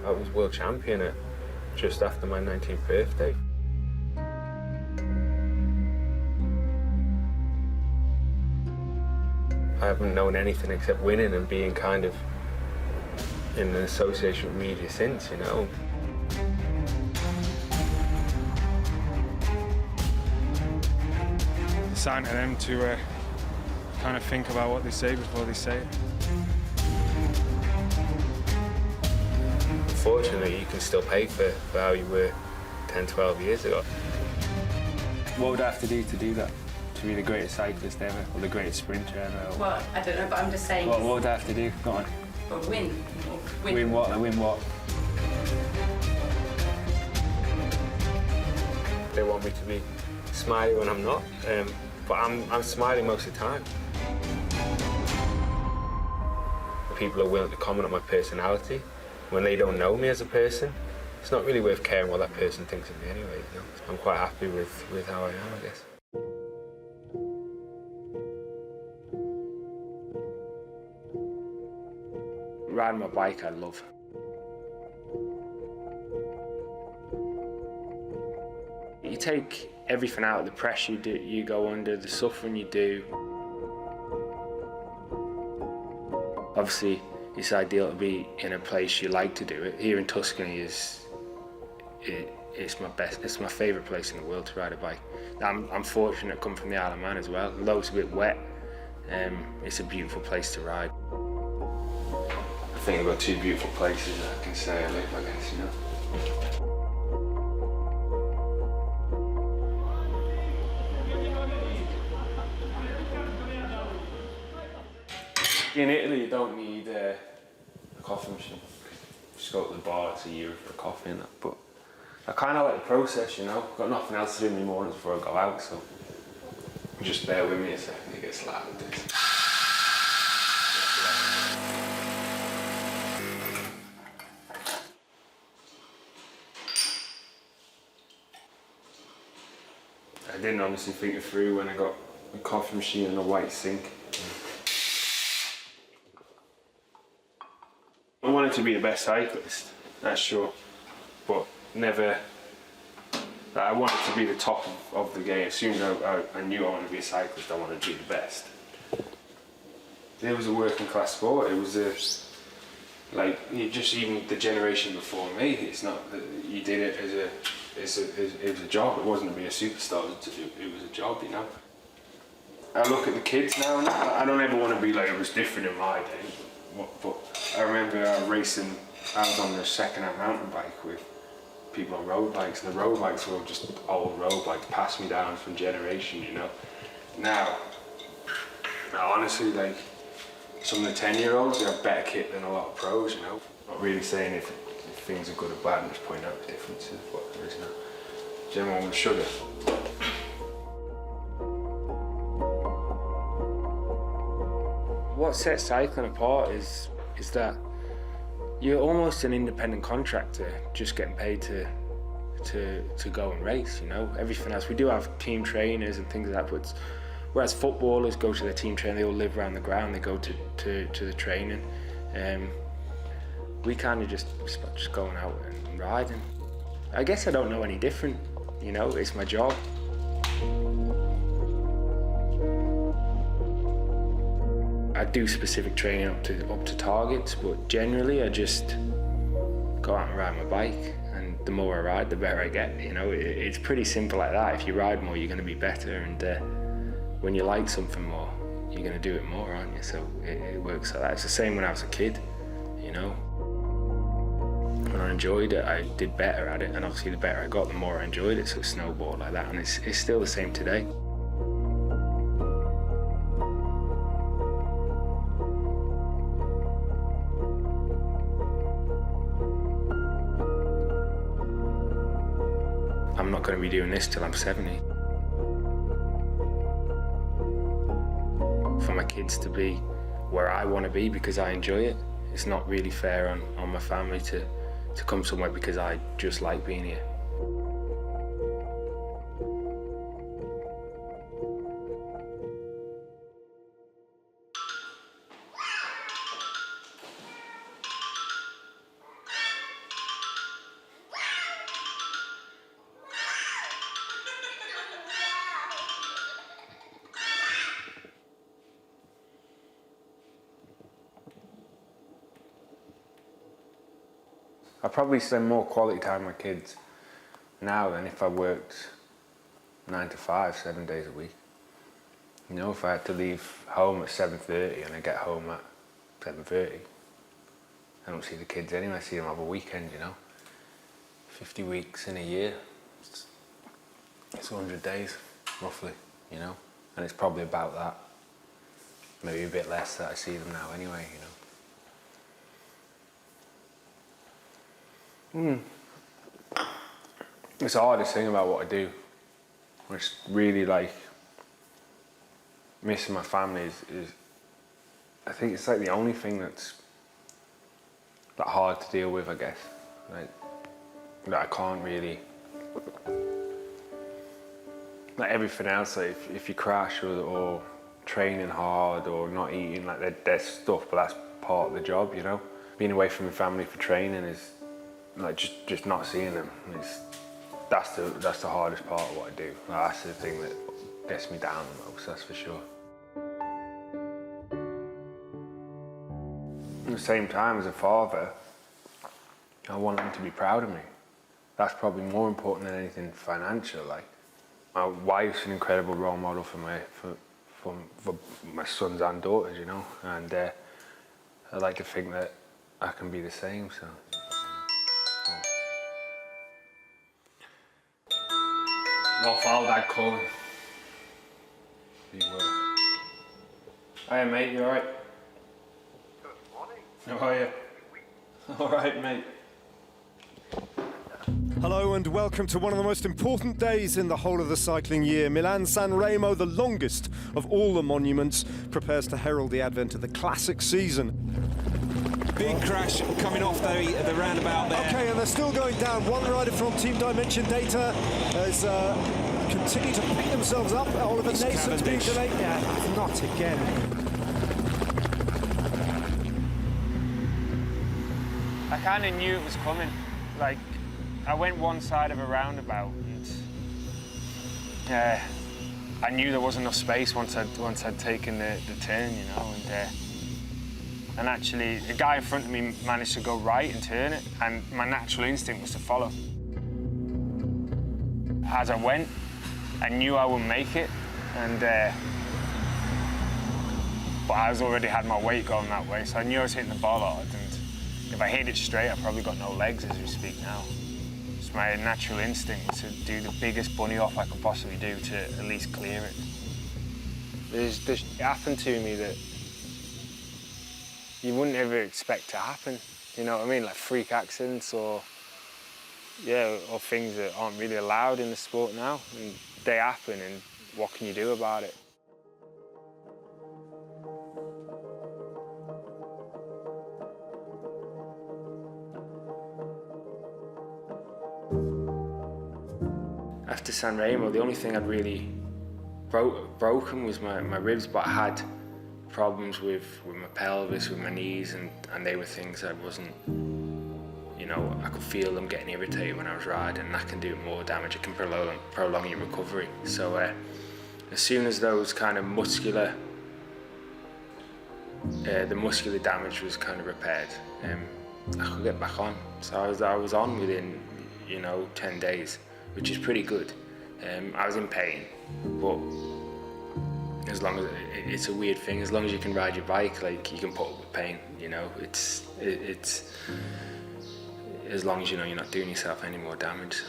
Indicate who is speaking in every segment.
Speaker 1: I was world champion at just after my 19th birthday. I haven't known anything except winning and being kind of in an association with media since, you know.
Speaker 2: It's down to them to kind of think about what they say before they say it.
Speaker 1: Unfortunately, you can still pay for how you were 10, 12 years ago.
Speaker 3: What would I have to do that? To be the greatest cyclist ever, or the greatest sprinter ever? Or...
Speaker 4: Well, I don't know, but I'm just saying...
Speaker 3: What would I have to do? Go on.
Speaker 4: Or win.
Speaker 3: Win what? Win what?
Speaker 1: They want me to be smiley when I'm not, but I'm smiling most of the time. People are willing to comment on my personality when they don't know me as a person. It's not really worth caring what that person thinks of me anyway, you know? I'm quite happy with how I am, I guess.
Speaker 3: Riding my bike, I love. You take everything out of the pressure you go under, the suffering you do. Obviously, it's ideal to be in a place you like to do it. Here in Tuscany it's my favourite place in the world to ride a bike. I'm fortunate to come from the Isle of Man as well. Although it's a bit wet, it's a beautiful place to ride. I think I've got two beautiful places I can say I live, I guess, you know. In Italy, you don't need a coffee machine. Just go to the bar, it's €1 for a coffee and that. But I kind of like the process, you know. I've got nothing else to do in the mornings before I go out, so just bear with me a second, it gets loud. I didn't honestly think it through when I got a coffee machine and a white sink. I wanted to be the best cyclist, that's sure, but never. I wanted to be the top of the game. As soon as I knew I wanted to be a cyclist, I wanted to be the best. It was a working class sport. It was just even the generation before me. It's not that you did it it was a job. It wasn't to be a superstar. It was a job, you know. I look at the kids now, and I don't ever want to be like it was different in my day. But I remember racing. I was on the second-hand mountain bike with people on road bikes, and the road bikes were just old road bikes, passed me down from generation, you know. Now honestly, like some of the 10-year-olds, they have better kit than a lot of pros, you know. Not really saying if things are good or bad, I'm just pointing out the differences of what there is now. General with sugar. What sets cycling apart is that you're almost an independent contractor, just getting paid to go and race, you know. Everything else, we do have team trainers and things like that, but whereas footballers go to their team trainer, they all live around the ground, they go to the training. We kind of just going out and riding. I guess I don't know any different, you know, it's my job. I do specific training up to targets, but generally I just go out and ride my bike, and the more I ride, the better I get, you know. It's pretty simple like that. If you ride more, you're going to be better, and when you like something more, you're going to do it more, aren't you? So it works like that. It's the same when I was a kid, you know. When I enjoyed it, I did better at it, and obviously the better I got, the more I enjoyed it, so it snowballed like that, and it's still the same today. I'm not going to be doing this till I'm 70. For my kids to be where I want to be because I enjoy it, it's not really fair on my family to come somewhere because I just like being here.
Speaker 1: I probably spend more quality time with kids now than if I worked 9 to 5, 7 days a week. You know, if I had to leave home at 7:30 and I get home at 7:30, I don't see the kids anyway. I see them over a weekend, you know. 50 weeks in a year, it's 100 days, roughly, you know. And it's probably about that, maybe a bit less that I see them now anyway, you know. It's the hardest thing about what I do. It's really like missing my family is I think it's like the only thing that's that hard to deal with, I guess. Like that I can't really, like everything else, like if you crash or training hard or not eating, like there's stuff, but that's part of the job, you know. Being away from your family for training is like just not seeing them. That's the hardest part of what I do. Like, that's the thing that gets me down the most, that's for sure. At the same time, as a father, I want them to be proud of me. That's probably more important than anything financial. Like, my wife's an incredible role model for my sons and daughters, you know, and I like to think that I can be the same. So. Rolf Aldad calling. Big word. Hiya mate, you alright?
Speaker 5: Good morning.
Speaker 1: How are you? Alright mate.
Speaker 6: Hello and welcome to one of the most important days in the whole of the cycling year. Milan-San Remo, the longest of all the monuments, prepares to herald the advent of the classic season.
Speaker 7: Big crash coming off the roundabout there.
Speaker 6: Okay, and they're still going down. One rider from Team Dimension Data has continued to pick themselves up. Oliver Nason's being delayed. Yeah, not again.
Speaker 1: I kind of knew it was coming. Like, I went one side of a roundabout and I knew there wasn't enough space once I'd taken the turn, you know, and actually the guy in front of me managed to go right and turn it, and my natural instinct was to follow. As I went, I knew I would make it, and but I already had my weight going that way, so I knew I was hitting the ball hard, and if I hit it straight, I probably got no legs as we speak now. It's my natural instinct was to do the biggest bunny off I could possibly do to at least clear it. It happened to me that you wouldn't ever expect to happen, you know what I mean? Like freak accidents or things that aren't really allowed in the sport now. And they happen, and what can you do about it? After San Remo, the only thing I'd really broken was my ribs, but I had problems with my pelvis, with my knees, and they were things that wasn't, you know, I could feel them getting irritated when I was riding, and that can do more damage. It can prolong your recovery. So as soon as those kind of muscular damage was kind of repaired, I could get back on. So I was on within, you know, 10 days, which is pretty good. I was in pain, but as long as it's a weird thing, as long as you can ride your bike, like you can put up with pain, you know. It's as long as you know you're not doing yourself any more damage. So.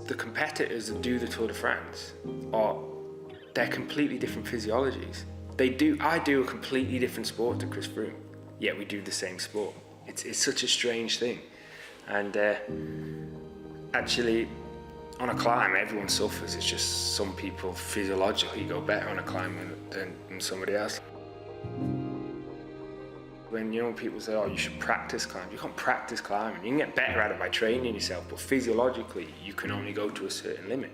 Speaker 1: The competitors that do the Tour de France they're completely different physiologies. I do a completely different sport to Chris Froome, yet we do the same sport. It's such a strange thing. And actually, on a climb, everyone suffers. It's just some people physiologically go better on a climb than somebody else. When, you know, people say, oh, you should practice climbing. You can't practice climbing. You can get better at it by training yourself, but physiologically, you can only go to a certain limit.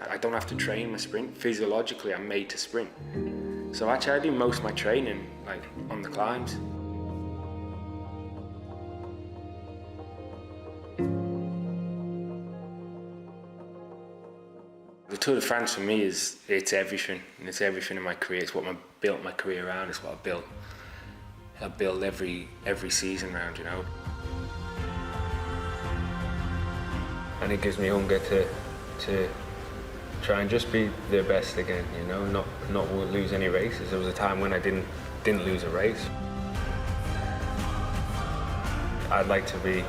Speaker 1: I don't have to train my sprint. Physiologically, I'm made to sprint. So actually, I do most of my training like on the climbs. Tour de France for me it's everything. It's everything in my career. It's what I built my career around. It's what I build every season around, you know. And it gives me hunger to try and just be the best again, you know, not lose any races. There was a time when I didn't lose a race. I'd like to be,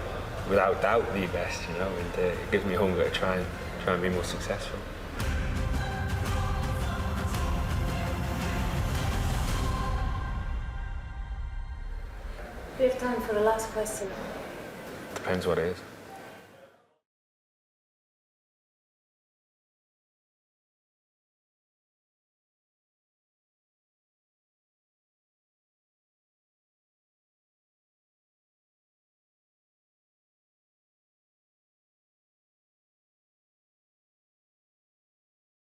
Speaker 1: without doubt, the best, you know, and it gives me hunger to try and be more successful.
Speaker 8: We have time for the last question.
Speaker 1: Depends what it is.